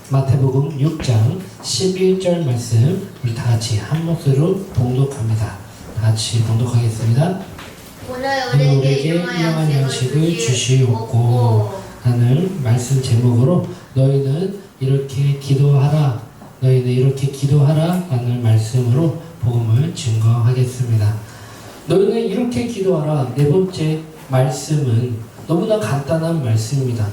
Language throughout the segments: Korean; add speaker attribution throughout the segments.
Speaker 1: 마태복음 6장 11절 말씀 우리 다 같이 한 목소리로 봉독합니다. 다 같이 봉독하겠습니다.
Speaker 2: 오늘
Speaker 1: 우리에게
Speaker 2: 우리에게
Speaker 1: 일용할 양식을 주시옵고. 라는 말씀 제목으로 너희는 이렇게 기도하라, 너희는 이렇게 기도하라 라는 말씀으로 복음을 증거하겠습니다. 너희는 이렇게 기도하라. 네 번째 말씀은 너무나 간단한 말씀입니다.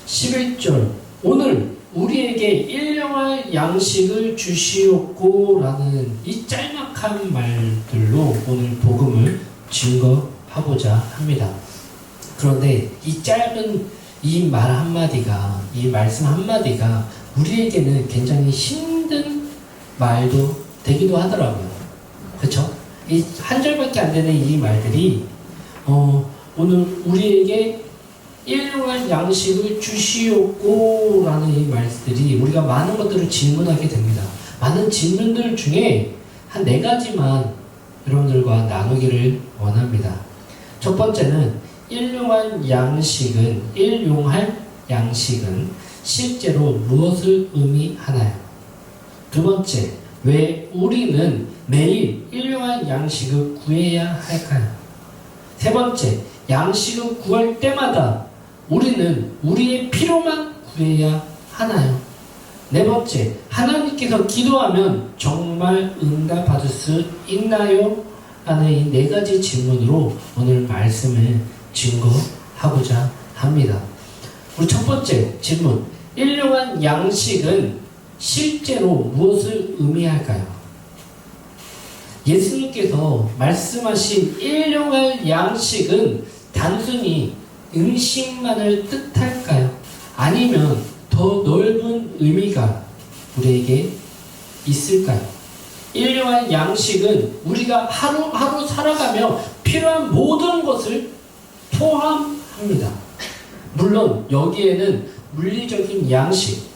Speaker 1: 11절 오늘 우리에게 일용할 양식을 주시옵고 라는 이 짤막한 말들로 오늘 복음을 증거하고자 합니다. 그런데 이 짧은 이 말 한마디가, 이 말씀 한마디가 우리에게는 굉장히 힘든 말도 되기도 하더라고요. 그렇죠? 이 한 절밖에 안 되는 이 말들이 오늘 우리에게 일용할 양식을 주시옵고 라는 이 말들이 우리가 많은 것들을 질문하게 됩니다. 많은 질문들 중에 한 4가지만 여러분들과 나누기를 원합니다. 첫 번째는 일용할 양식은 실제로 무엇을 의미하나요? 두 번째, 왜 우리는 매일 일용할 양식을 구해야 할까요? 세 번째, 양식을 구할 때마다 우리는 우리의 필요만 구해야 하나요? 네 번째, 하나님께서 기도하면 정말 응답받을 수 있나요? 하는 이 4가지 질문으로 오늘 말씀을 증거하고자 합니다. 우리 첫 번째 질문, 일용할 양식은 실제로 무엇을 의미할까요? 예수님께서 말씀하신 일용할 양식은 단순히 음식만을 뜻할까요? 아니면 더 넓은 의미가 우리에게 있을까요? 일용할 양식은 우리가 하루하루 살아가며 필요한 모든 것을 포함합니다. 물론 여기에는 물리적인 양식,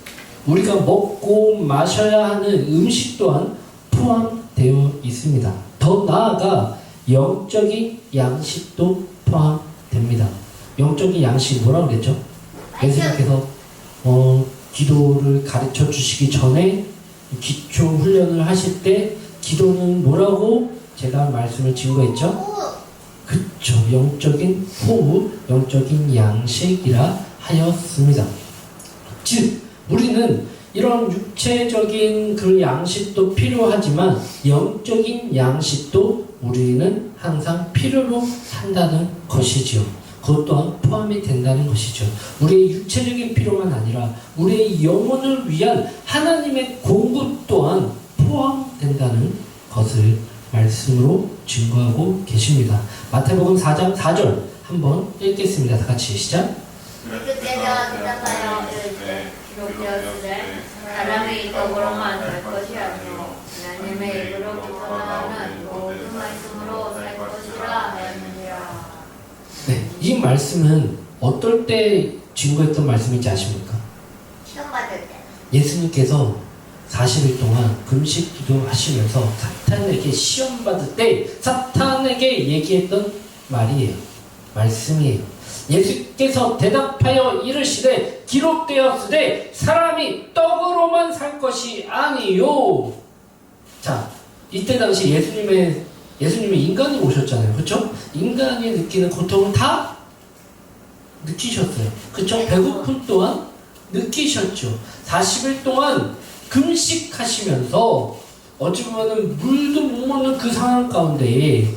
Speaker 1: 우리가 먹고 마셔야 하는 음식 또한 포함되어 있습니다. 더 나아가 영적인 양식도 포함됩니다. 영적인 양식 뭐라고 그랬죠? 예수님께서 기도를 가르쳐 주시기 전에 기초 훈련을 하실 때 기도는 뭐라고 제가 말씀을 증거했죠? 그쵸, 영적인 호흡, 영적인 양식이라 하였습니다. 즉 우리는 이런 육체적인 그 양식도 필요하지만 영적인 양식도 우리는 항상 필요로 한다는 것이지요. 그것 또한 포함이 된다는 것이죠. 우리의 육체적인 필요만 아니라 우리의 영혼을 위한 하나님의 공급 또한 포함된다는 것을 말씀으로 증거하고 계십니다. 마태복음 4장 4절 한번 읽겠습니다. 다 같이 시작.
Speaker 2: 그때가 대답하여 이르되 기록되었으되 사람이 떡으로만 살 것이 아니요 하나님의 입으로부터 나오는 모든 말씀으로 살 것이라 하였느니라.
Speaker 1: 네, 이 말씀은 어떨 때 증거했던 말씀인지 아십니까?
Speaker 2: 시험 받을 때.
Speaker 1: 예수님께서 40일 동안 금식 기도하시면서 사탄에게 시험 받을 때 사탄에게 얘기했던 말이에요. 말씀이에요. 예수께서 대답하여 이르시되 기록되었으되 사람이 떡으로만 살 것이 아니요. 자, 이때 당시 예수님은 인간이 오셨잖아요. 그렇죠? 인간이 느끼는 고통을 다 느끼셨어요. 그렇죠? 배고픔 또한 느끼셨죠. 40일 동안 금식하시면서 어찌 보면 물도 못 먹는 그 상황 가운데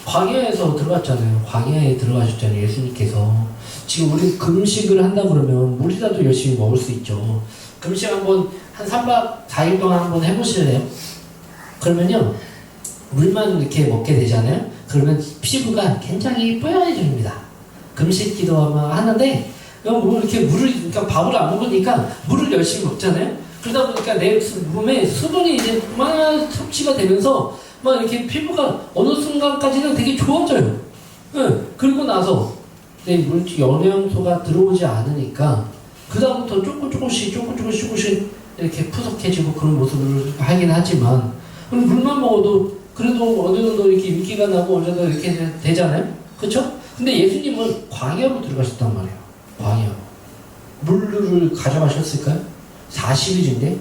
Speaker 1: 광야에서 들어갔잖아요. 광야에 들어가셨잖아요. 예수님께서. 지금 우리 금식을 한다 그러면 물이라도 열심히 먹을 수 있죠. 금식 한번 한 3박 4일 동안 한번 해보실래요? 그러면요 물만 이렇게 먹게 되잖아요. 그러면 피부가 굉장히 뽀얀해집니다. 금식 기도하는데 이렇게 그러니까 밥을 안 먹으니까 물을 열심히 먹잖아요. 그러다 보니까 내 몸에 수분이 이제 막 섭취가 되면서 막 이렇게 피부가 어느 순간까지는 되게 좋아져요. 그리고 나서 내 물질 영양소가 들어오지 않으니까 그 다음부터 조금씩 이렇게 푸석해지고 그런 모습을 하긴 하지만 물만 먹어도 그래도 어느 정도 이렇게 윤기가 나고 어느 정도 이렇게 되잖아요. 그렇죠? 근데 예수님은 광야로 들어가셨단 말이에요. 광야로. 물을 가져가셨을까요? 40일인데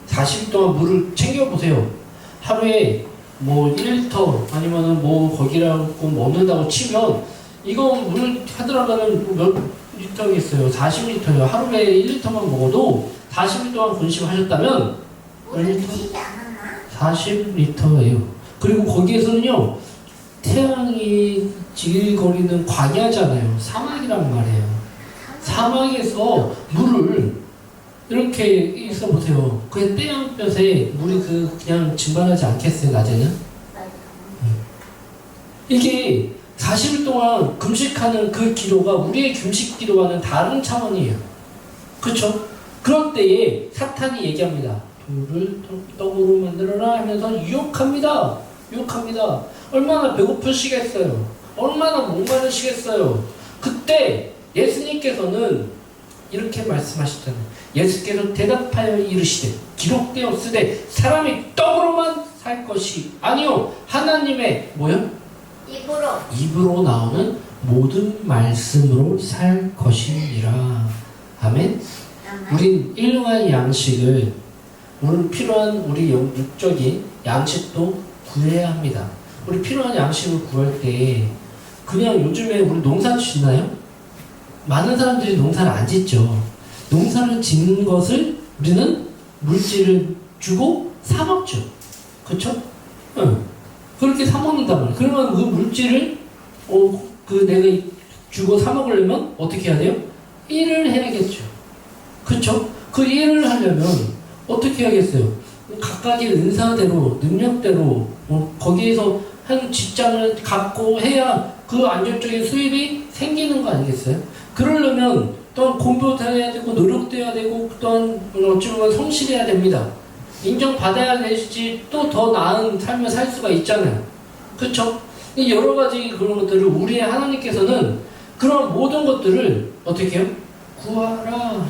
Speaker 1: 40일 동안 물을 챙겨보세요. 하루에 뭐 1리터 아니면은 뭐 거기라고 먹는다고 치면 이거 물 하더라면은 몇 리터겠어요? 40리터요. 하루에 1리터만 먹어도 40일 동안 근심하셨다면 몇 리터?
Speaker 2: 치지 않았나?
Speaker 1: 40리터예요. 그리고 거기에서는요 태양이 지글거리는 광야잖아요. 사막이란 말이에요. 사막에서 물을 이렇게 있어 보세요. 그 떼양볕에 물이 그냥 증발하지 않겠어요, 낮에는?
Speaker 2: 맞아.
Speaker 1: 이게 40일 동안 금식하는 그 기도가 우리의 금식 기도와는 다른 차원이에요. 그렇죠? 그럴 때에 사탄이 얘기합니다. 돌을 떡으로 만들어라 하면서 유혹합니다. 유혹합니다. 얼마나 배고프시겠어요? 얼마나 목마르시겠어요? 그때 예수님께서는 이렇게 말씀하시잖아요. 예수께서 대답하여 이르시되 기록되었으되 사람이 떡으로만 살 것이 아니요 하나님의 뭐요? 입으로 나오는 모든 말씀으로 살 것이니라. 아멘. 우린 일용할 양식을 우리 필요한 우리 육적인 양식도 구해야 합니다. 우리 필요한 양식을 구할 때 그냥 요즘에 우리 농사 짓나요? 많은 사람들이 농사를 안 짓죠. 농사를 짓는 것을 우리는 물질을 주고 사 먹죠. 그렇죠? 응. 그렇게 사 먹는단 말이에요. 그러면 그 물질을 내가 주고 사 먹으려면 어떻게 해야 돼요? 일을 해야겠죠. 그렇죠? 그 일을 하려면 어떻게 해야겠어요? 각각의 은사대로 능력대로 거기에서 한 직장을 갖고 해야 그 안정적인 수입이 생기는 거 아니겠어요? 그러려면 또한 공부도 해야 되고 노력도 해야 되고 또한 어찌 보면 성실해야 됩니다. 인정받아야 되지 또 더 나은 삶을 살 수가 있잖아요. 그렇죠? 여러 가지 그런 것들을 우리의 하나님께서는 그런 모든 것들을 어떻게 해요? 구하라.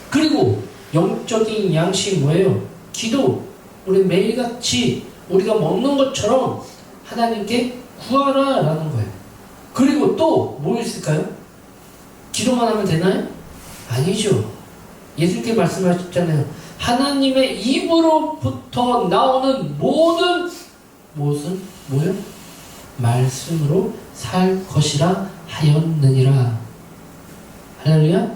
Speaker 1: 그리고 영적인 양식이 뭐예요? 기도. 우리 매일같이 우리가 먹는 것처럼 하나님께 구하라 라는 거예요. 그리고 또 뭐 있을까요? 기도만 하면 되나요? 아니죠. 예수님께 말씀하셨잖아요. 하나님의 입으로부터 나오는 모든 무엇은 뭐요? 말씀으로 살 것이라 하였느니라. 할렐루야.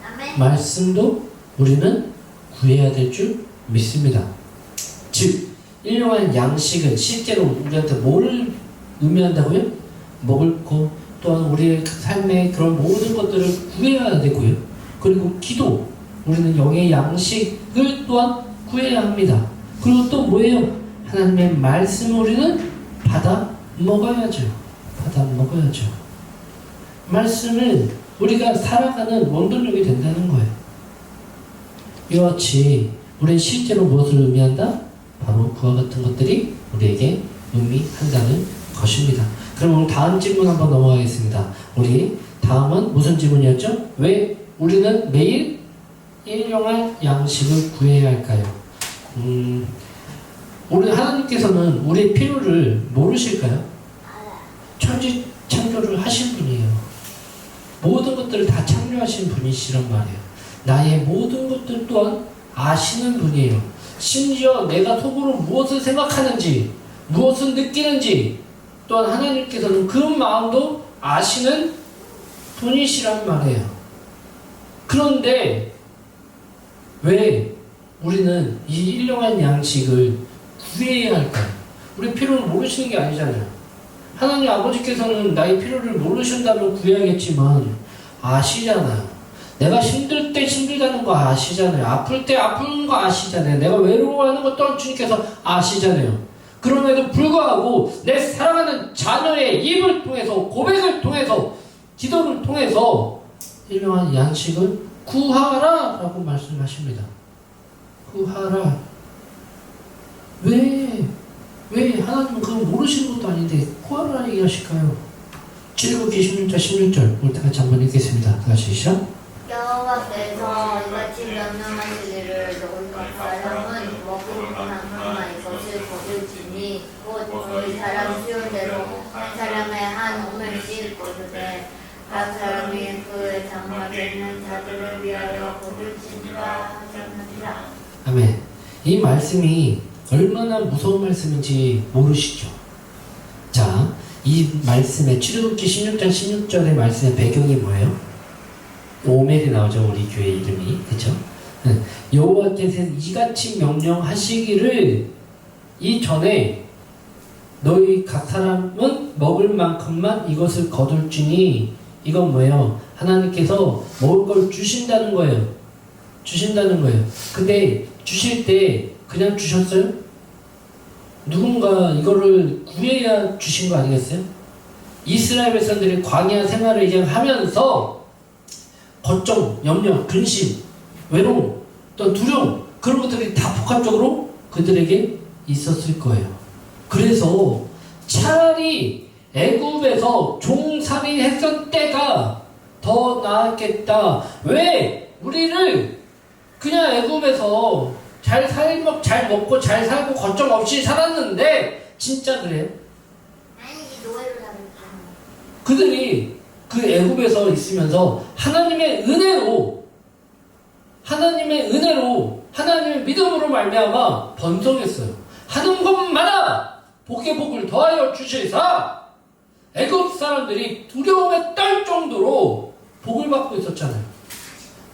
Speaker 2: 아멘.
Speaker 1: 말씀도 우리는 구해야 될 줄 믿습니다. 즉 일용할 양식은 실제로 우리한테 뭐를 의미한다고요? 먹을 것 또한 우리의 삶의 그런 모든 것들을 구해야 되고요. 그리고 기도, 우리는 영의 양식을 또한 구해야 합니다. 그리고 또 뭐예요? 하나님의 말씀을 우리는 받아 먹어야죠. 받아 먹어야죠. 말씀은 우리가 살아가는 원동력이 된다는 거예요. 이와 같이 우리는 실제로 무엇을 의미한다? 바로 그와 같은 것들이 우리에게 의미한다는 것입니다. 그럼 오늘 다음 질문 한번 넘어가겠습니다. 우리 다음은 무슨 질문이었죠? 왜 우리는 매일 일용할 양식을 구해야 할까요? 우리 하나님께서는 우리의 필요를 모르실까요? 천지 창조를 하신 분이에요. 모든 것들을 다 창조하신 분이시란 말이에요. 나의 모든 것들 또한 아시는 분이에요. 심지어 내가 속으로 무엇을 생각하는지, 무엇을 느끼는지 또한 하나님께서는 그 마음도 아시는 분이시란 말이에요. 그런데 왜 우리는 이 일용할 양식을 구해야 할까요? 우리 필요를 모르시는 게 아니잖아요. 하나님 아버지께서는 나의 필요를 모르신다면 구해야겠지만 아시잖아요. 내가 힘들 때 힘들다는 거 아시잖아요. 아플 때 아픈 거 아시잖아요. 내가 외로워하는 것 또한 주님께서 아시잖아요. 그럼에도 불구하고 내 사랑하는 자녀의 입을 통해서 고백을 통해서 기도를 통해서 일용할 양식을 구하라 라고 말씀하십니다. 구하라. 왜 하나님은 그걸 모르시는 것도 아닌데 구하라 얘기하실까요? 7구 16절 16절 우리 다 같이 한번 읽겠습니다. 다시 시작.
Speaker 2: 여호와께서 이같이 명령하시기를 너희 사람은 먹을 만큼만 이것을 거둘지니 곧 너희 사람 수요대로 한 사람의 한 오멜씩 거두되 각 사람이 그의 장막에 있는 자들을 위하여 거둘지니라 하셨느니라.
Speaker 1: 아멘. 이 말씀이 얼마나 무서운 말씀인지 모르시죠? 자, 이 말씀의 출애굽기 16장 16절의 말씀의 배경이 뭐예요? 오멜이 나오죠. 우리 교회 이름이. 그쵸? 여호와께서 이같이 명령하시기를 이전에 너희 각 사람은 먹을 만큼만 이것을 거둘지니 이건 뭐예요? 하나님께서 먹을 걸 주신다는 거예요. 주신다는 거예요. 근데 주실 때 그냥 주셨어요? 누군가 이거를 구해야 주신 거 아니겠어요? 이스라엘 백성들이 광야 생활을 이제 하면서 걱정, 염려, 근심, 외로움, 또 두려움 그런 것들이 다 복합적으로 그들에게 있었을 거예요. 그래서 차라리 애굽에서 종살이 했던 때가 더 나았겠다. 왜? 우리를 그냥 애굽에서 잘 먹고 잘 살고 걱정 없이 살았는데 진짜 그래요?
Speaker 2: 아니 이 노예로 살았잖아.
Speaker 1: 그들이 그 애굽에서 있으면서 하나님의 은혜로 하나님의 믿음으로 말미암아 번성했어요. 하는 것마다 복에 복을 더하여 주시사 애굽 사람들이 두려움에 떨 정도로 복을 받고 있었잖아요.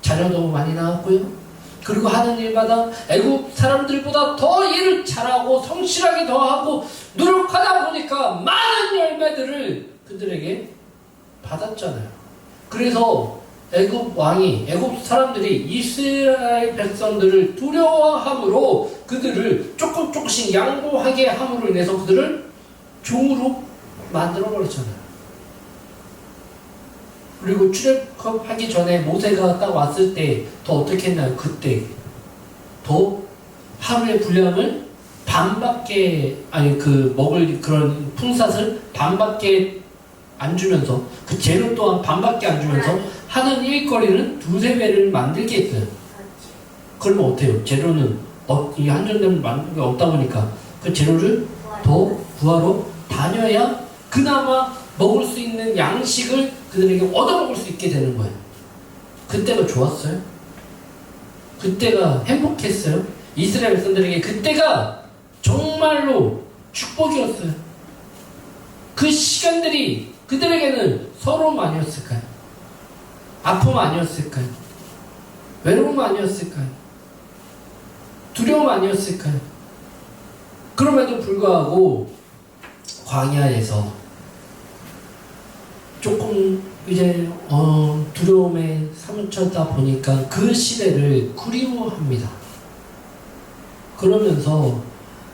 Speaker 1: 자녀도 많이 낳았고요. 그리고 하는 일마다 애굽 사람들보다 더 일을 잘하고 성실하게 더하고 노력하다 보니까 많은 열매들을 그들에게 받았잖아요. 그래서 애굽 사람들이 이스라엘 백성들을 두려워함으로 그들을 조금씩 양보하게 함으로 인해서 그들을 종으로 만들어버렸잖아요. 그리고 출애굽하기 전에 모세가 딱 왔을 때 더 어떻게 했나요? 그때 더 하루의 분량을 반밖에 먹을 그런 품삯을 반밖에 안 주면서 그 재료 또한 반밖에 안 주면서 하는 일거리는 두세 배를 만들게 했어요. 그러면 어때요? 재료는 이 한정되면 만든 게 없다 보니까 그 재료를 더 구하러 다녀야 그나마 먹을 수 있는 양식을 그들에게 얻어먹을 수 있게 되는 거예요. 그때가 좋았어요? 그때가 행복했어요? 이스라엘 백성들에게 그때가 정말로 축복이었어요. 그 시간들이 그들에게는 서러움 아니었을까요? 아픔 아니었을까요? 외로움 아니었을까요? 두려움 아니었을까요? 그럼에도 불구하고 광야에서 조금 이제 두려움에 사무쳐다 보니까 그 시대를 그리워합니다. 그러면서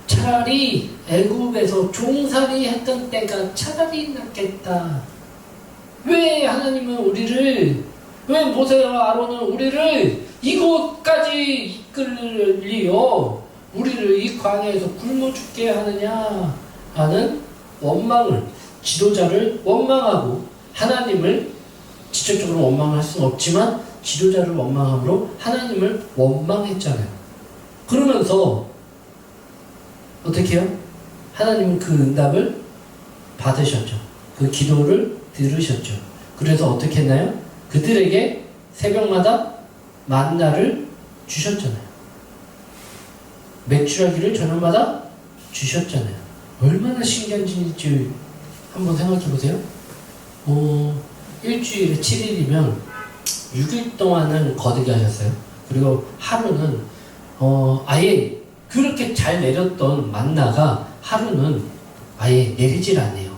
Speaker 1: 차라리 애굽에서 종살이 했던 때가 차라리 낫겠다. 왜 하나님은 왜 모세와 아론은 우리를 이곳까지 이끌리어 우리를 이 광야에서 굶어 죽게 하느냐 하는 원망을, 지도자를 원망하고 하나님을 직접적으로 원망할 수는 없지만 지도자를 원망함으로 하나님을 원망했잖아요. 그러면서 어떻게 해요? 하나님은 그 응답을 받으셨죠. 그 기도를 들으셨죠. 그래서 어떻게 했나요? 그들에게 새벽마다 만나를 주셨잖아요. 메추라기를 저녁마다 주셨잖아요. 얼마나 신기한지 한번 생각해 보세요. 일주일에 7일이면 6일 동안은 거두게 하셨어요. 그리고 하루는 아예 그렇게 잘 내렸던 만나가 하루는 아예 내리질 않네요.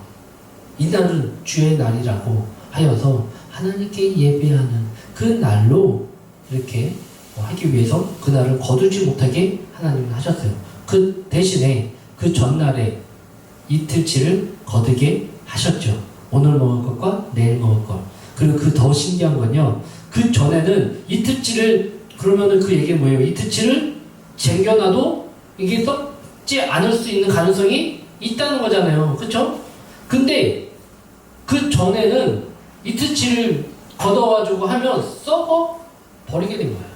Speaker 1: 이날은 주의 날이라고 하여서 하나님께 예배하는 그 날로 이렇게 하기 위해서 그날을 거두지 못하게 하나님은 하셨어요. 그 대신에 그 전날에 이틀치를 거두게 하셨죠. 오늘 먹을 것과 내일 먹을 것. 그리고 그 더 신기한 건요. 그 전에는 이틀치를 그러면은 그 얘기가 뭐예요? 이틀치를 쟁겨놔도 이게 썩지 않을 수 있는 가능성이 있다는 거잖아요. 그쵸? 근데 그 전에는 이틀치를 걷어가지고 하면 썩어 버리게 된 거예요.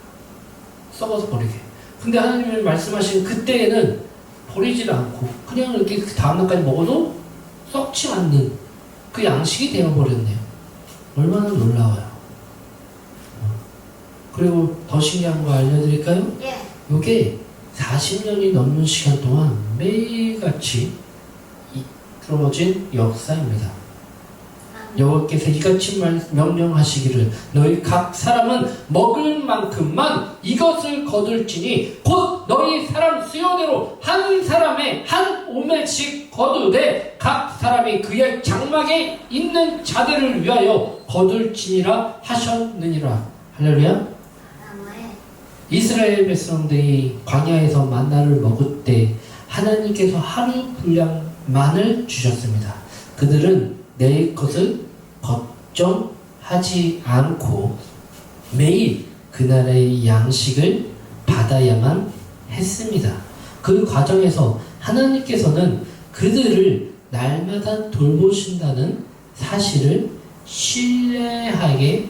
Speaker 1: 썩어서 버리게. 근데 하나님이 말씀하신 그때에는 버리질 않고 그냥 이렇게 그 다음날까지 먹어도 썩지 않는 그 양식이 되어버렸네요. 얼마나 놀라워요. 그리고 더 신기한 거 알려드릴까요?
Speaker 2: 예.
Speaker 1: 요게 40년이 넘는 시간 동안 매일같이 이루어진 역사입니다. 여호와께서 이같이 명령하시기를 너희 각 사람은 먹을 만큼만 이것을 거둘지니 곧 너희 사람 수요대로 한 사람의 한 오멜씩 거두되 각 사람이 그의 장막에 있는 자들을 위하여 거둘지니라 하셨느니라. 할렐루야.
Speaker 2: 아멘.
Speaker 1: 이스라엘 백성들이 광야에서 만나를 먹을 때 하나님께서 하루 분량만을 주셨습니다. 그들은 내 것을 걱정하지 않고 매일 그날의 양식을 받아야만 했습니다. 그 과정에서 하나님께서는 그들을 날마다 돌보신다는 사실을 신뢰하게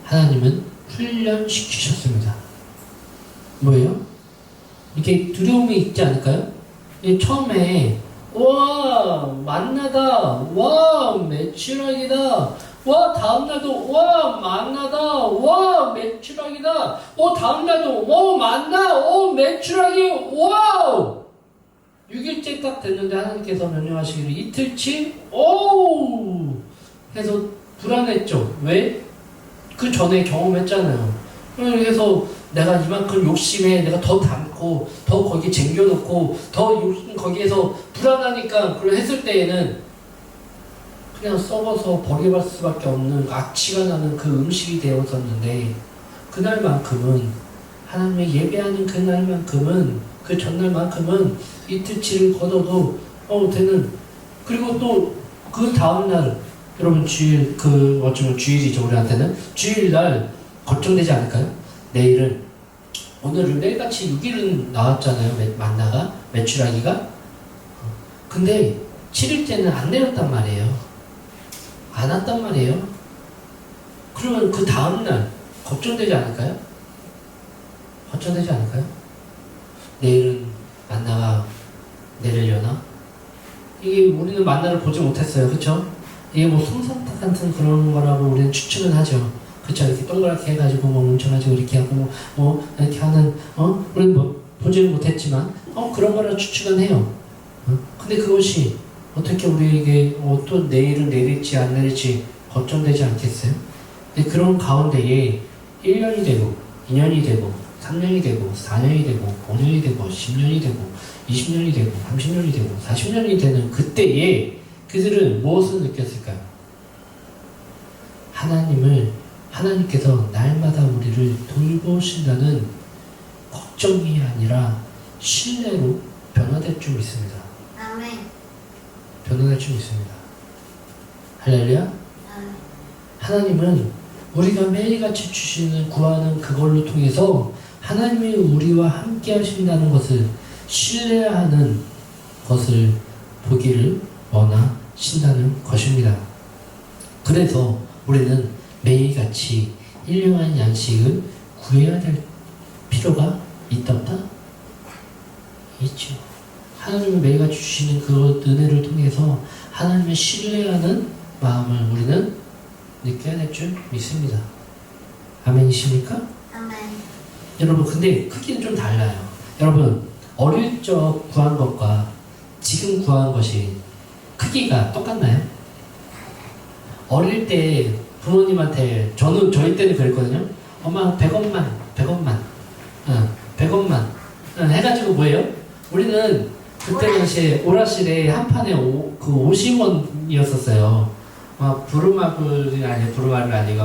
Speaker 1: 하나님은 훈련시키셨습니다. 뭐예요? 이렇게 두려움이 있지 않을까요? 처음에 와 만나다, 와 매출하기다, 와 다음날도 와 만나다, 와 매출하기다, 다음날도 와 만나, 매출하기, 와우. 6일째 딱 됐는데 하나님께서 명령하시기를 이틀치 해서 불안했죠. 왜? 그 전에 경험했잖아요. 그래서 내가 이만큼 욕심에 내가 더 담고 더 거기에 쟁겨놓고 더 거기에서 불안하니까 그걸 했을 때에는 그냥 썩어서 버려갈 수밖에 없는 악취가 나는 그 음식이 되었었는데 그날만큼은 하나님의 예배하는 그날만큼은 그 전날만큼은 이틀치를 걷어도 되는. 그리고 또 그 다음날 여러분 주일 어쩌면 주일이죠. 우리한테는 주일날 걱정되지 않을까요? 내일은 오늘은 매일같이 6일은 나왔잖아요. 만나가 매출하기가. 근데 7일째는 안 내렸단 말이에요. 안 왔단 말이에요. 그러면 그 다음날 걱정되지 않을까요? 걱정되지 않을까요? 내일은 만나가 내리려나? 이게 우리는 만나를 보지 못했어요. 그쵸? 이게 뭐 솜사탕 같은 그런 거라고 우리는 추측은 하죠. 그쵸? 이렇게 동그랗게 해가지고 뭉쳐가지고 이렇게 하고 이렇게 하는 우리는 뭐 보지는 못했지만 그런 거라 추측은 해요. 근데 그것이 어떻게 우리에게 또 내일은 내릴지 안 내릴지 걱정되지 않겠어요? 근데 그런 가운데에 1년이 되고 2년이 되고 3년이 되고 4년이 되고 5년이 되고 10년이 되고 20년이 되고 30년이 되고 40년이 되는 그때에 그들은 무엇을 느꼈을까요? 하나님께서 날마다 우리를 돌보신다는 걱정이 아니라 신뢰로 변화될 줄 믿습니다.
Speaker 2: 아멘.
Speaker 1: 변화될 줄 믿습니다. 할렐루야.
Speaker 2: 아멘.
Speaker 1: 하나님은 우리가 매일같이 주시는 구하는 그걸로 통해서 하나님이 우리와 함께 하신다는 것을 신뢰하는 것을 보기를 원하신다는 것입니다. 그래서 우리는 매일같이 일용할 양식을 구해야 될 필요가 있다? 있죠. 하나님이 매일같이 주시는 그 은혜를 통해서 하나님을 신뢰하는 마음을 우리는 느껴야 될 줄 믿습니다. 아멘이십니까?
Speaker 2: 아멘.
Speaker 1: 여러분 근데 크기는 좀 달라요. 여러분 어릴 적 구한 것과 지금 구한 것이 크기가 똑같나요? 어릴 때 부모님한테 저희 때는 그랬거든요. 엄마 100원만 해가지고 뭐예요? 우리는 그때 당시에 오라실에 한 판에 50원이었었어요. 막 부루마블이 아니고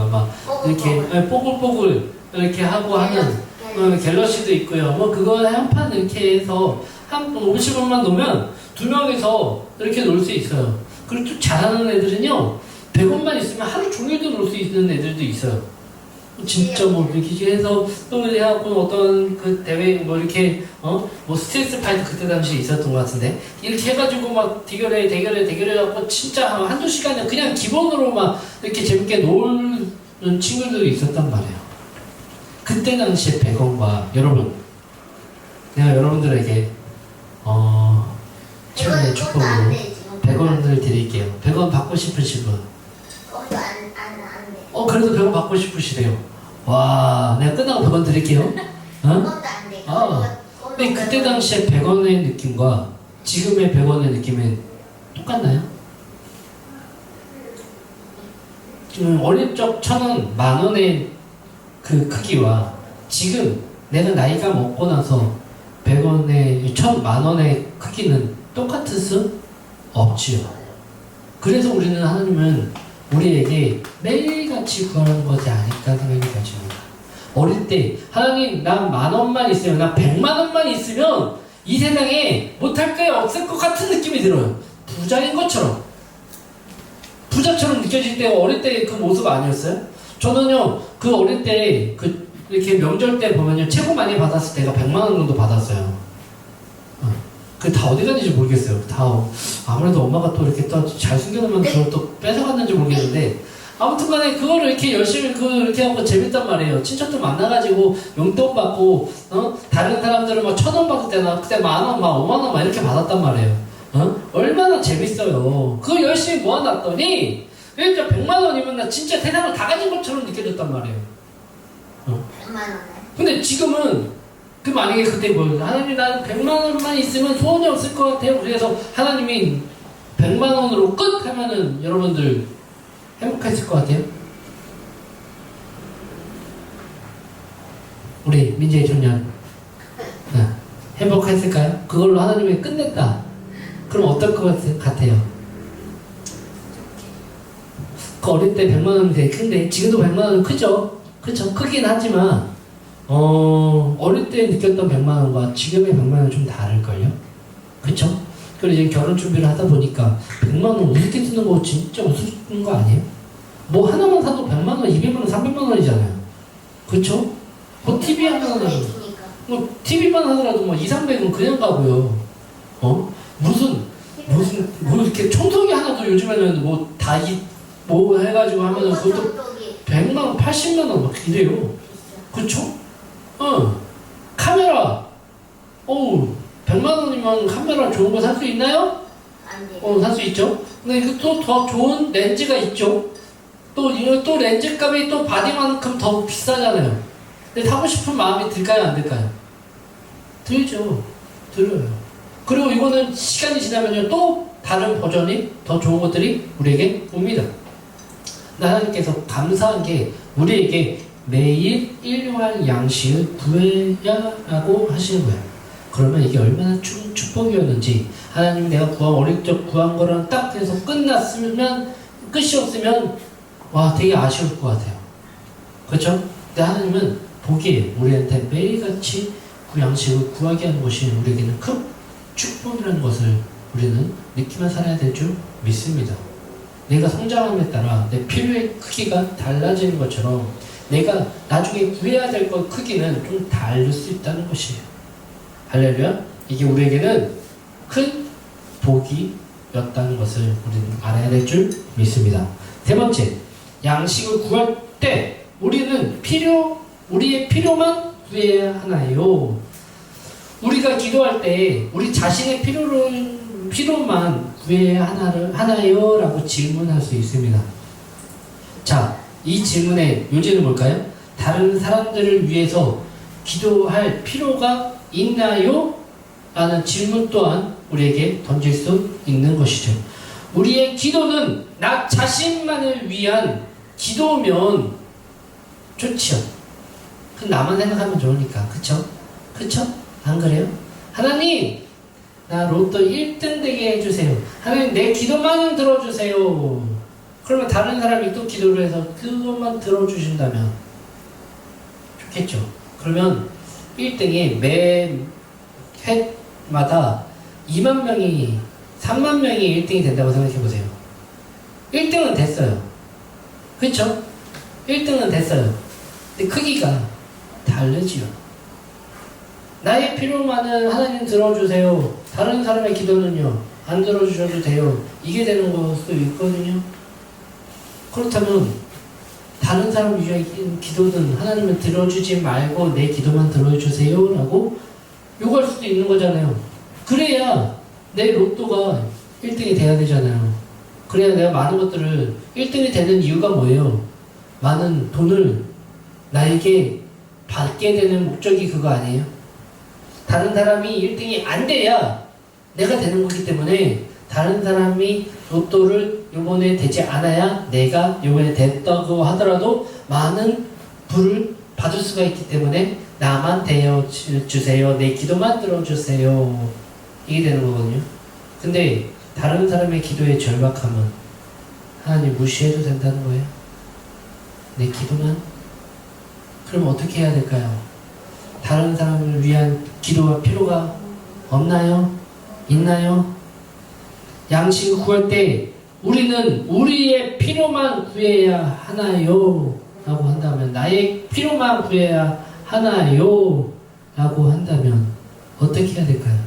Speaker 1: 막 이렇게 뽀글뽀글 이렇게 하고 하는 갤러시도 있고요. 그거 한 판 이렇게 해서 한 50원만 놓으면 두 명이서 이렇게 놀 수 있어요. 그리고 좀 잘하는 애들은요 100원만 있으면 하루 종일도 놀 수 있는 애들도 있어요. 진짜 이렇게 해서 또 해갖고 어떤 그 대회 이렇게 스트레스 파이트 그때 당시에 있었던 것 같은데 이렇게 해가지고 막 대결해갖고 진짜 한두 시간은 그냥 기본으로 막 이렇게 재밌게 노는 친구들이 있었단 말이에요. 그때 당시에 100원과 여러분 내가 여러분들에게 최근의 축복으로 100원을 드릴게요. 100원 받고 싶으신 분
Speaker 2: 안 돼.
Speaker 1: 그래도 100원 받고 싶으시대요. 와, 내가 끝나고 100원 드릴게요. 어?
Speaker 2: 그것도 안 돼.
Speaker 1: 근데 그때 당시에 100원의 느낌과 지금의 100원의 느낌은 똑같나요? 지금 어릴 적 1,000원, 10,000원의 그 크기와 지금 내가 나이가 먹고 나서 100원의, 10,000,000원의 크기는 똑같을 수 없지요. 그래서 우리는 하나님은 우리에게 매일같이 구하는 것이 아닐까 생각이 되십니다. 어릴 때 하나님 나 10,000원만 있으면, 나 100,000원만 있으면 이 세상에 못할 게 없을 것 같은 느낌이 들어요. 부자인 것처럼, 부자처럼 느껴질 때가 어릴 때 그 모습 아니었어요? 저는요 그 어릴 때 이렇게 명절 때 보면요 최고 많이 받았을 때가 100,000원 정도 받았어요. 그 다 어디 갔는지 모르겠어요. 다 아무래도 엄마가 또 이렇게 또 잘 숨겨놓으면 그걸 또 뺏어갔는지 모르겠는데, 아무튼간에 그거를 이렇게 열심히 이렇게 하고 재밌단 말이에요. 친척들 만나가지고 용돈 받고, 다른 사람들은 막 1,000원 받을 때나 그때 10,000원, 막 50,000원 막 이렇게 받았단 말이에요. 얼마나 재밌어요. 그거 열심히 모아놨더니 그러니까 100,000원이면 나 진짜 세상을 다 가진 것처럼 느껴졌단 말이에요.
Speaker 2: 100,000원에.
Speaker 1: 근데 지금은 그 만약에 그때 하나님 나는 100,000원만 있으면 소원이 없을 것 같아요. 그래서 하나님이 100,000원으로 끝 하면은 여러분들 행복했을 것 같아요. 우리 민재의 청년 행복했을까요? 그걸로 하나님이 끝냈다. 그럼 어떨 것 같아요? 그 어릴 때 100,000원이 되게 큰데 지금도 100,000원은 크죠? 그쵸? 크긴 하지만 어릴 때 느꼈던 100,000원과 지금의 100,000원은 좀 다를걸요? 그쵸? 그리고 이제 결혼 준비를 하다 보니까 100,000원 우습게 쓰는 거 진짜 우스운 거 아니에요? 뭐 하나만 사도 100,000원, 200,000원, 300,000원이잖아요. 그쵸? 뭐 TV 하나는 뭐 TV만 하더라도 뭐 200~300은 그냥 가고요. 뭐 이렇게 청소기 하나도 요즘에는 뭐 해가지고 하면은 그것도 100,000원, 80,000원 막 이래요. 그쵸? 카메라. 100,000원이면 카메라 좋은 거 살 수 있나요?
Speaker 2: 안 돼.
Speaker 1: 살 수 있죠. 근데 또 더 좋은 렌즈가 있죠. 또 렌즈 값이 또 바디만큼 더 비싸잖아요. 근데 사고 싶은 마음이 들까요, 안 들까요? 들죠. 들어요. 그리고 이거는 시간이 지나면요 또 다른 버전이 더 좋은 것들이 우리에게 옵니다. 하나님께서 감사한 게 우리에게 매일 일용할 양식을 구해야라고 하시는 거예요. 그러면 이게 얼마나 축복이었는지, 하나님 내가 어릴 적 구한 거랑 딱 해서 끝났으면, 끝이 없으면 와 되게 아쉬울 것 같아요. 그렇죠? 근데 하나님은 보기에 우리한테 매일같이 그 양식을 구하게 하는 것이 우리에게는 큰 축복이라는 것을 우리는 느끼며 살아야 될 줄 믿습니다. 내가 성장함에 따라 내 필요의 크기가 달라지는 것처럼 내가 나중에 구해야 될 것 크기는 좀 다를 수 있다는 것이에요. 할렐루야. 이게 우리에게는 큰 복이었다는 것을 우리는 알아야 될 줄 믿습니다. 세 번째, 양식을 구할 때 우리는 우리의 필요만 구해야 하나요? 우리가 기도할 때 우리 자신의 필요만 구해야 하나요? 라고 질문할 수 있습니다. 자, 이 질문의 요지는 뭘까요? 다른 사람들을 위해서 기도할 필요가 있나요? 라는 질문 또한 우리에게 던질 수 있는 것이죠. 우리의 기도는 나 자신만을 위한 기도면 좋지요. 나만 생각하면 좋으니까. 그쵸? 그쵸? 안 그래요? 하나님, 나 로또 1등 되게 해주세요. 하나님, 내 기도만 들어주세요. 그러면 다른 사람이 또 기도를 해서 그것만 들어주신다면 좋겠죠. 그러면 1등이 매 회마다 2만 명이, 3만 명이 1등이 된다고 생각해보세요. 1등은 됐어요. 그쵸? 1등은 됐어요. 근데 크기가 다르지요. 나의 필요만은 하나님 들어주세요. 다른 사람의 기도는요, 안 들어주셔도 돼요. 이게 되는 것도 있거든요. 그렇다면 다른 사람 위한 기도는 하나님은 들어주지 말고 내 기도만 들어주세요 라고 요구할 수도 있는 거잖아요. 그래야 내 로또가 1등이 돼야 되잖아요. 그래야 내가 많은 것들을 1등이 되는 이유가 뭐예요? 많은 돈을 나에게 받게 되는 목적이 그거 아니에요? 다른 사람이 1등이 안 돼야 내가 되는 거기 때문에 다른 사람이 로또를 요번에 되지 않아야 내가 요번에 됐다고 하더라도 많은 부를 받을 수가 있기 때문에 나만 되어 주세요. 내 기도만 들어주세요. 이게 되는 거거든요. 근데 다른 사람의 기도에 절박하면 하나님 무시해도 된다는 거예요. 내 기도만? 그럼 어떻게 해야 될까요? 다른 사람을 위한 기도가 필요가 없나요? 있나요? 양식을 구할 때 우리는 우리의 필요만 구해야 하나요? 라고 한다면, 나의 필요만 구해야 하나요? 라고 한다면 어떻게 해야 될까요?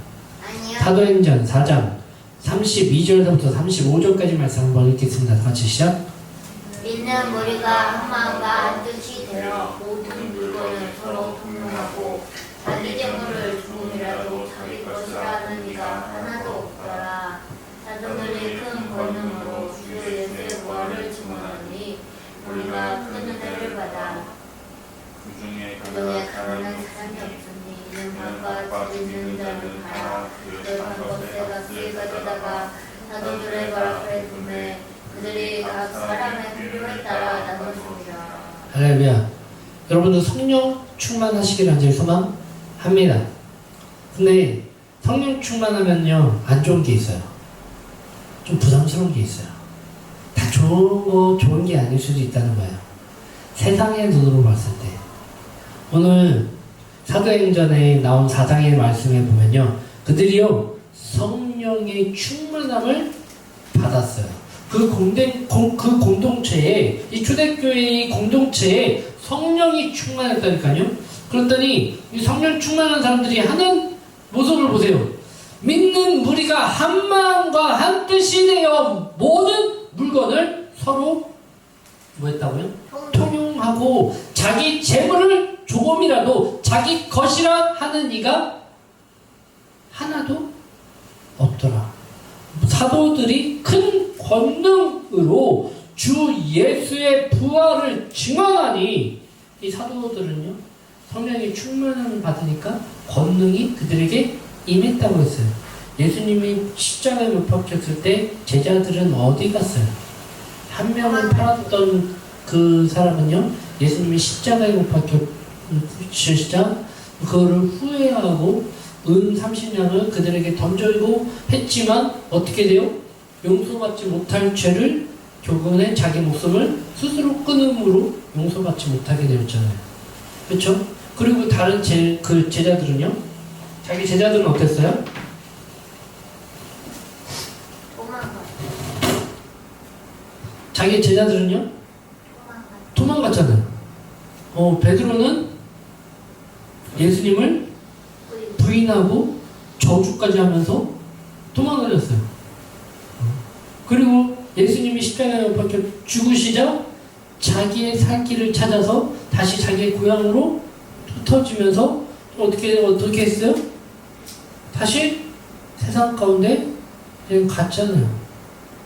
Speaker 2: 아니요.
Speaker 1: 사도행전 4장 32절부터 35절까지 말씀 한번 읽겠습니다. 같이 시작.
Speaker 2: 믿는 무리가 한 마음과 한 뜻이 되어 모든 물건을 서로 통용하고 자기 재물을 조금이라도 자기 것이라 하는 이가 하나도 없더라. 사도들이 큰 권능으로 주 예수의 부활을 증언하니 우리가 큰 은혜를 받아
Speaker 3: 그중에
Speaker 2: 그중에 가난한 사람이 없으니 있는 것과 가지 있는 자는 다 그들한 것에 값을 가져다가 사도들의 발 앞에 두매 그들이 각 사람의 필요에 따라 나눠주리라.
Speaker 1: 할렐루야. 여러분들 성령 충만하시기를 간절히 소망합니다. 근데 성령 충만하면요 안 좋은 게 있어요. 좀 부담스러운 게 있어요. 다 좋은 게 아닐 수도 있다는 거예요. 세상의 눈으로 봤을 때. 오늘 사도행전에 나온 4장의 말씀에 보면요, 그들이요 성령의 충만함을 받았어요. 그 공동체에, 이 초대교회의 공동체에 성령이 충만했다니까요. 그랬더니 이 성령 충만한 사람들이 하는 모습을 보세요. 믿는 무리가 한 마음과 한 뜻이 되어 모든 물건을 서로 뭐 했다고요? 통용하고 자기 재물을 조금이라도 자기 것이라 하는 이가 하나도 없더라. 사도들이 큰 권능으로 주 예수의 부활을 증언하니 이 사도들은요 성령의 충만함을 받으니까 권능이 그들에게 임했다고 했어요. 예수님이 십자가에 못 박혔을 때 제자들은 어디 갔어요? 한 명을 팔았던 그 사람은요 예수님이 십자가에 못 박혔시자 그거를 후회하고 은 30냥을 그들에게 던져주고 했지만 어떻게 돼요? 용서받지 못할 죄를 결국에 자기 목숨을 스스로 끊음으로 용서받지 못하게 되었잖아요. 그렇죠? 그리고 다른 그 제자들은요? 자기 제자들은 어땠어요? 자기 제자들은요? 도망갔잖아요. 베드로는 예수님을 부인하고 저주까지 하면서 도망다녔어요. 그리고 예수님이 십자가에 못 박혀 죽으시자 자기의 살 길을 찾아서 다시 자기의 고향으로 흩어지면서 어떻게 했어요? 다시 세상 가운데 갔잖아요.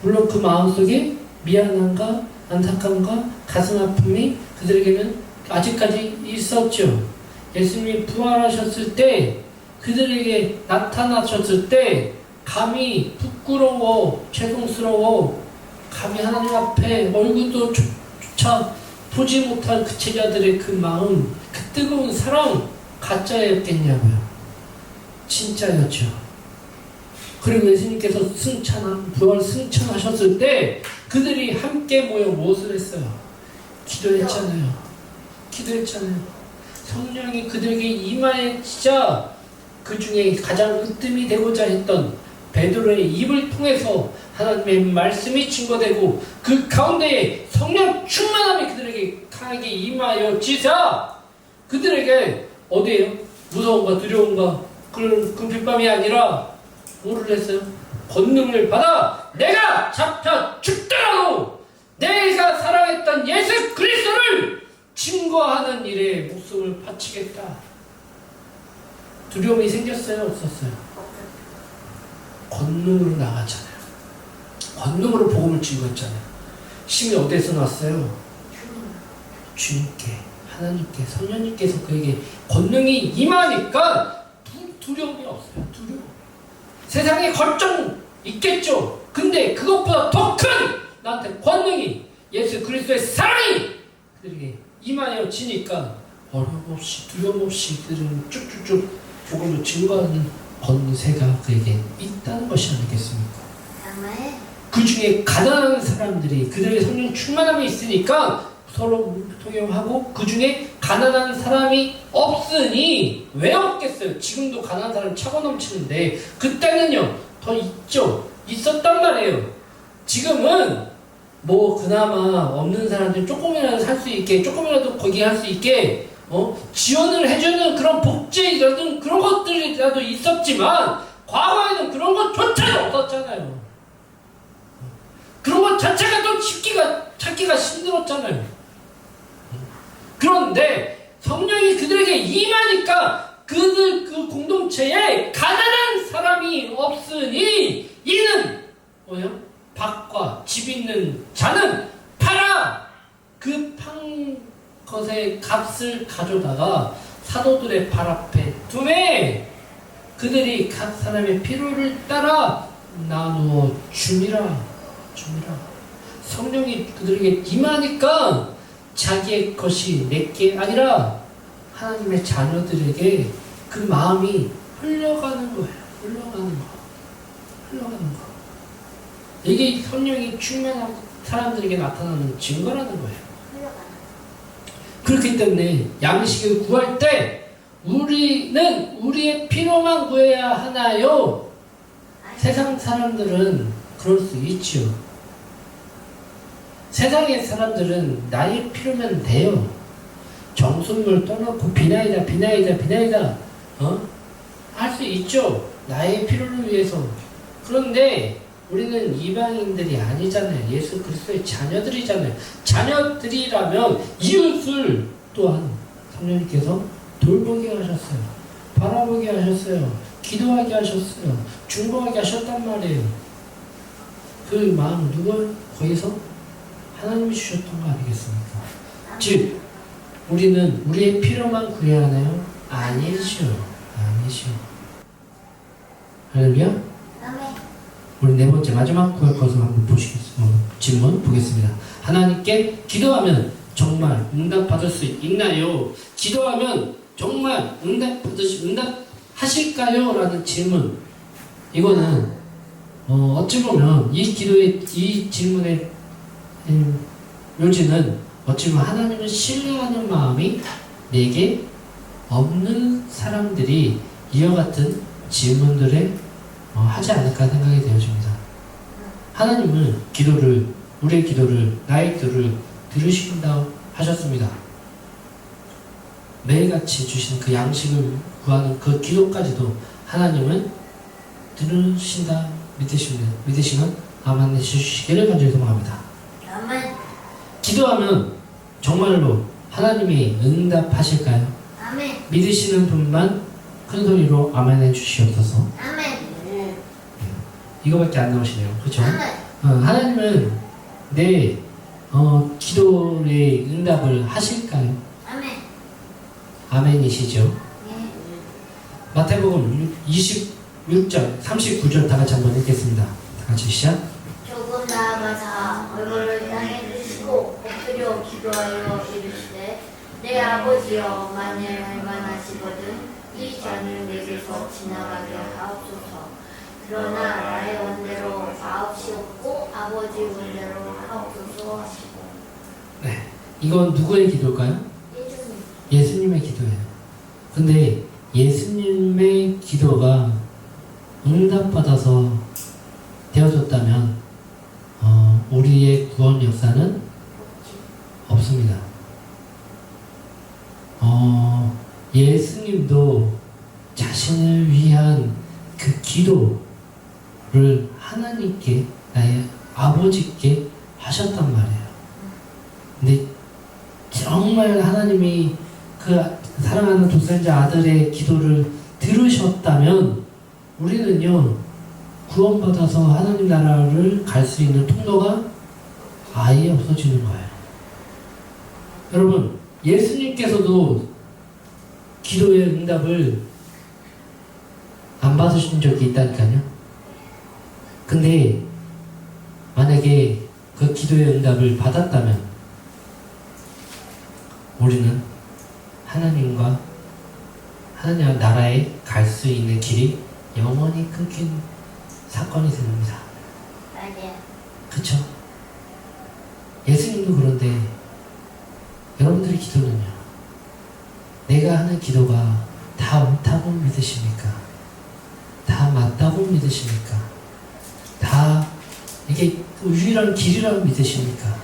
Speaker 1: 물론 그 마음속에 미안함과 안타까움과 가슴 아픔이 그들에게는 아직까지 있었죠. 예수님이 부활하셨을 때 그들에게 나타나셨을 때 감히 부끄러워 죄송스러워 감히 하나님 앞에 얼굴도 조차 보지 못한 그 제자들의 그 마음, 그 뜨거운 사랑 가짜였겠냐고요. 진짜였죠. 그리고 예수님께서 부활 승천하셨을 때 그들이 함께 모여 무엇을 했어요? 기도했잖아요. 성령이 그들에게 임하시자 그 중에 가장 으뜸이 되고자 했던 베드로의 입을 통해서 하나님의 말씀이 증거되고 그 가운데에 성령 충만함이 그들에게 강하게 임하여 지사 그들에게 어디에요? 무서움과 두려움과 그런 금빛밤이 아니라 뭐를 했어요? 권능을 받아 내가 잡혀 죽더라도 내가 사랑했던 예수 그리스도를 증거하는 일에 목숨을 바치겠다. 두려움이 생겼어요? 없었어요? 권능으로 나갔잖아요. 권능으로 복음을 증거했잖아요. 힘이 어디에서 났어요? 주님께, 하나님께, 성령님께서 그에게 권능이 임하니까 두려움이 없어요. 두려움. 세상에 걱정 있겠죠. 근데 그것보다 더 큰 나한테 권능이 예수 그리스도의 사랑이 그들에게 임하여지니까 어려움 없이 두려움 없이 그들은 쭉쭉쭉 복음을 증거하는 권세가 그에게 있다는 것이 아니겠습니까?
Speaker 2: 아멘.
Speaker 1: 그 중에 가난한 사람들이 그들의 성령 충만함이 있으니까 서로 통용하고 그 중에 가난한 사람이 없으니 왜 없겠어요? 지금도 가난한 사람이 차고 넘치는데 그때는요 더 있죠. 있었단 말이에요. 지금은 뭐 그나마 없는 사람들 조금이라도 살 수 있게 조금이라도 거기 할 수 있게 지원을 해주는 그런 복지라든 그런 것들이라도 있었지만 과거에는 그런 것조차도 없었잖아요. 그런 것 자체가 또 찾기가 힘들었잖아요. 그런데 성령이 그들에게 임하니까 그들 그 공동체에 가난한 사람이 없으니 이는 뭐요? 밭과 집 있는 자는 팔아 그 판 것의 값을 가져다가 사도들의 발 앞에 두매 그들이 각 사람의 필요를 따라 나누어 주니라. 성령이 그들에게 임하니까 자기의 것이 내게 아니라 하나님의 자녀들에게 그 마음이 흘러가는 거예요. 흘러가는 거. 이게 성령이 충만한 사람들에게 나타나는 증거라는 거예요. 그렇기 때문에 양식을 구할 때 우리는 우리의 필요만 구해야 하나요? 세상 사람들은 그럴 수 있죠. 세상의 사람들은 나의 필요면 돼요. 정순물 떠놓고 비나이다 할 수 있죠. 나의 필요를 위해서. 그런데 우리는 이방인들이 아니잖아요. 예수 그리스도의 자녀들이잖아요. 자녀들이라면 이웃을 또한 성령님께서 돌보게 하셨어요. 바라보게 하셨어요. 기도하게 하셨어요. 중보하게 하셨단 말이에요. 그 마음 누가 거기서 하나님이 주셨던 거 아니겠습니까? 즉 우리는 우리의 필요만 구해야 하나요? 아니죠. 할렐루야.
Speaker 2: 아멘.
Speaker 1: 우리 네 번째 마지막 구할 것을 한번 질문 보겠습니다. 하나님께 기도하면 정말 응답받을 수 있나요? 기도하면 정말 응답하실까요? 라는 질문. 이거는 어찌 보면 이 질문의 요지는 어찌 보면 하나님을 신뢰하는 마음이 내게 없는 사람들이 이와 같은 질문들에 하지 않을까 생각이 되어집니다. 하나님은 우리의 기도를, 나의 기도를 들으신다고 하셨습니다. 매일같이 주시는 그 양식을 구하는 그 기도까지도 하나님은 들으신다 믿으시면 아멘 해주시기를 간절히 소망합니다.
Speaker 2: 아멘.
Speaker 1: 기도하면 정말로 하나님이 응답하실까요?
Speaker 2: 아멘.
Speaker 1: 믿으시는 분만 큰 소리로 아멘 해주시옵소서.
Speaker 2: 아멘.
Speaker 1: 이거밖에 안 나오시네요. 그렇죠?
Speaker 2: 아멘.
Speaker 1: 하나님은 내 기도의 응답을 하실까요?
Speaker 2: 아멘.
Speaker 1: 아멘이시죠?
Speaker 2: 네.
Speaker 1: 마태복음 26장 39절 다 같이 한번 읽겠습니다. 다 같이 시작.
Speaker 2: 조금 나아가사 얼굴을 땅에 드시고 엎드려 기도하여 이르시되 내 아버지여 만일 할만하시거든 이 잔을 내게서 지나가게 하옵소서. 그러나 나의 원대로 하옵시옵고 아버지 원대로 하옵소서 하시고.
Speaker 1: 네, 이건 누구의 기도일까요? 예수님의 기도예요. 근데 예수님의 기도가 응답받아서 되어졌다면 우리의 구원 역사는 없습니다. 예수님도 자신을 위한 그 기도를 하나님께 나의 아버지께 하셨단 말이에요. 근데 정말 하나님이 그 사랑하는 독생자 아들의 기도를 들으셨다면 우리는요 구원받아서 하나님 나라를 갈 수 있는 통로가 아예 없어지는 거예요. 여러분, 예수님께서도 기도의 응답을 안 받으신 적이 있다니까요. 근데 만약에 그 기도의 응답을 받았다면 우리는 하나님과 하나님 나라에 갈 수 있는 길이 영원히 끊긴 사건이 됩니다.
Speaker 2: 맞아요.
Speaker 1: 그쵸? 예수님도 그런데 여러분들의 기도는요, 내가 하는 기도가 다 옳다고 믿으십니까? 다 맞다고 믿으십니까? 다 이게 유일한 길이라고 믿으십니까?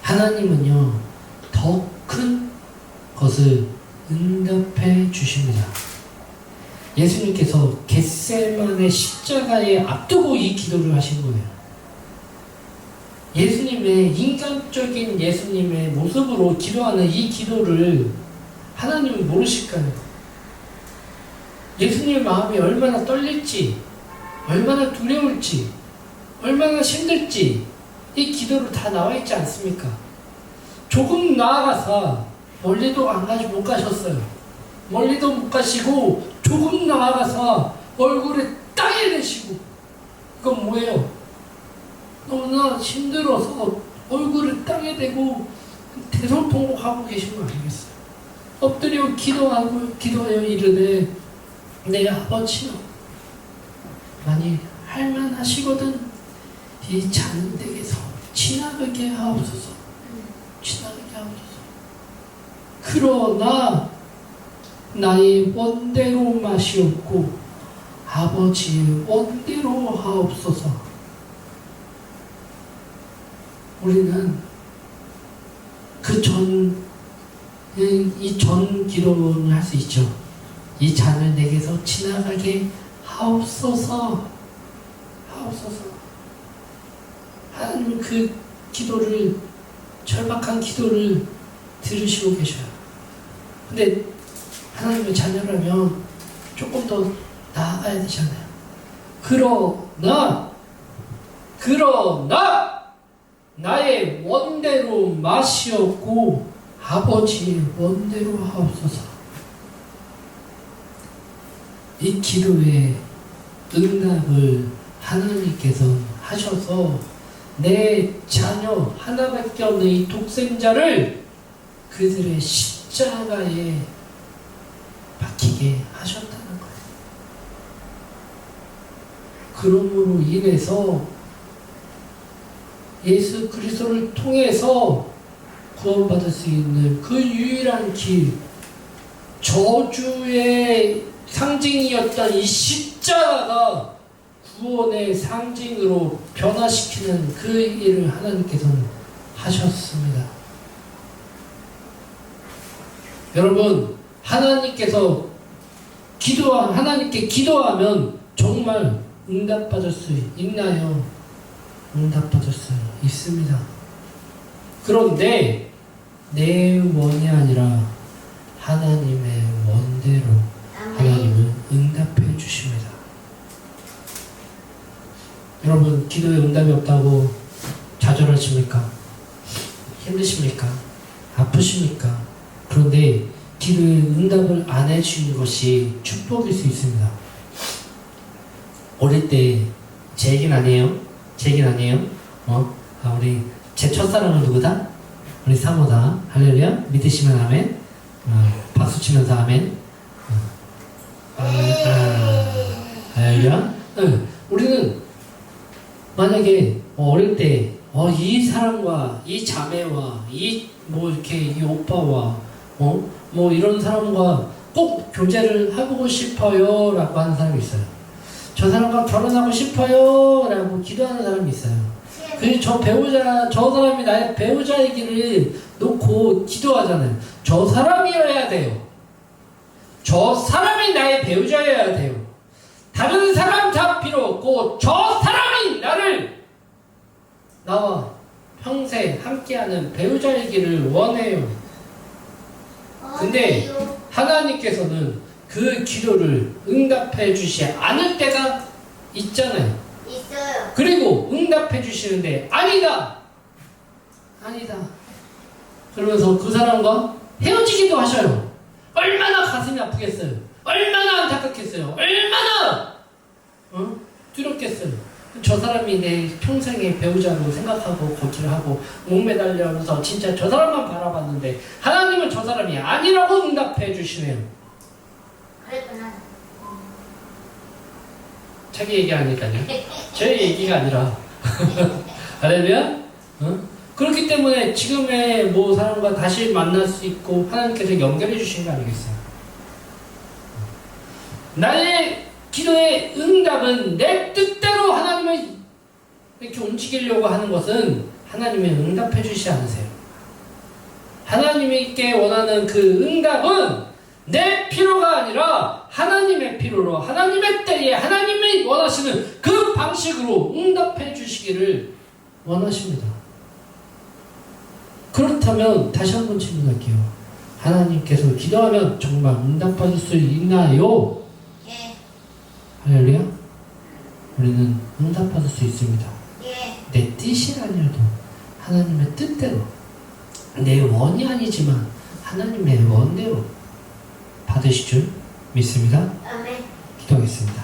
Speaker 1: 하나님은요, 더 큰 것을 응답해 주십니다. 예수님께서 겟세마네 십자가에 앞두고 이 기도를 하신 거예요. 예수님의 인간적인 예수님의 모습으로 기도하는 이 기도를 하나님은 모르실까요? 예수님의 마음이 얼마나 떨릴지, 얼마나 두려울지, 얼마나 힘들지 이 기도로 다 나와 있지 않습니까? 조금 나아가서 멀리도 못 가셨어요. 멀리도 못 가시고 조금 나아가서 얼굴에 땅에 대시고, 이건 뭐예요? 너무나 힘들어서 얼굴을 땅에 대고 대성통곡하고 계신 거 아니겠어요? 엎드려 기도하여 이르되 내 아버지여, 만일 할만하시거든 이 잔은 내게서 지나가게 하옵소서. 지나가게 하옵소서. 그러나 나의 원대로 마시옵고 아버지의 원대로 하옵소서. 우리는 이 전 기도는 할 수 있죠. 이 잔을 내게서 지나가게 하옵소서. 하옵소서. 하나님은 그 기도를, 절박한 기도를 들으시고 계셔요. 근데 하나님의 자녀라면 조금 더 나아가야 되잖아요. 그러나 나의 원대로 마시옵고 아버지의 원대로 하옵소서. 이 기도의 응답을 하나님께서 하셔서 내 자녀 하나밖에 없는 이 독생자를 그들의 십자가에 박히게 하셨다는 거예요. 그러므로 인해서 예수 그리스도를 통해서 구원받을 수 있는 그 유일한 길, 저주의 상징이었던 이 십자가가 구원의 상징으로 변화시키는 그 일을 하나님께서는 하셨습니다. 여러분, 하나님께서 하나님께 기도하면 정말 응답받을 수 있나요? 응답받을 수 있습니다. 그런데 내 원이 아니라 하나님의 원대로 하나님은 응답해 주십니다. 여러분, 기도에 응답이 없다고 좌절하십니까? 힘드십니까? 아프십니까? 그런데 기도에 응답을 안 해주는 것이 축복일 수 있습니다. 어릴 때 제 얘기는 아니에요. 제 얘기는 아니에요. 우리 제 첫사랑은 누구다? 우리 사모다. 할렐루야. 믿으시면 아멘. 박수 치면서 아멘. 할렐루야. 우리는 만약에 어릴 때 이 사람과 이 자매와 이렇게 이 오빠와 이런 사람과 꼭 교제를 해보고 싶어요 라고 하는 사람이 있어요. 저 사람과 결혼하고 싶어요 라고 기도하는 사람이 있어요. 그래서 저 사람이 나의 배우자이기를 놓고 기도하잖아요. 저 사람이어야 돼요. 저 사람이 나의 배우자여야 돼요. 다른 사람 다 필요 없고 저 사람이 나와 평생 함께하는 배우자이기를 원해요. 근데 하나님께서는 그 기도를 응답해 주시지 않을 때가 있잖아요.
Speaker 2: 있어요.
Speaker 1: 그리고 응답해 주시는데 아니다. 아니다. 그러면서 그 사람과 헤어지기도 하셔요. 얼마나 가슴이 아프겠어요. 얼마나 안타깝겠어요. 얼마나 두렵겠어요. 저 사람이 내 평생의 배우자로 생각하고 거칠하고 목매달려면서 진짜 저 사람만 바라봤는데 하나님은 저 사람이 아니라고 응답해 주시네요.
Speaker 2: 그랬구나.
Speaker 1: 자기 얘기 아니까요. 제 얘기가 아니라. 할렐루야? 그렇기 때문에 지금의 뭐 사람과 다시 만날 수 있고 하나님께서 연결해 주신 거 아니겠어요? 나의 기도의 응답은 내 뜻대로 하나님을 이렇게 움직이려고 하는 것은 하나님의 응답해 주시지 않으세요. 하나님께 원하는 그 응답은 내 필요가 아니라 하나님의 필요로 하나님의 때에 하나님이 원하시는 그 방식으로 응답해 주시기를 원하십니다. 그렇다면 다시 한번 질문할게요. 하나님께서 기도하면 정말 응답받을 수 있나요?
Speaker 2: 예.
Speaker 1: 할렐루야? 우리는 응답받을 수 있습니다.
Speaker 2: 예.
Speaker 1: 내 뜻이 아니어도 하나님의 뜻대로 내 원이 아니지만 하나님의 원대로 받으실 줄 믿습니다.
Speaker 2: 아멘.
Speaker 1: 기도하겠습니다.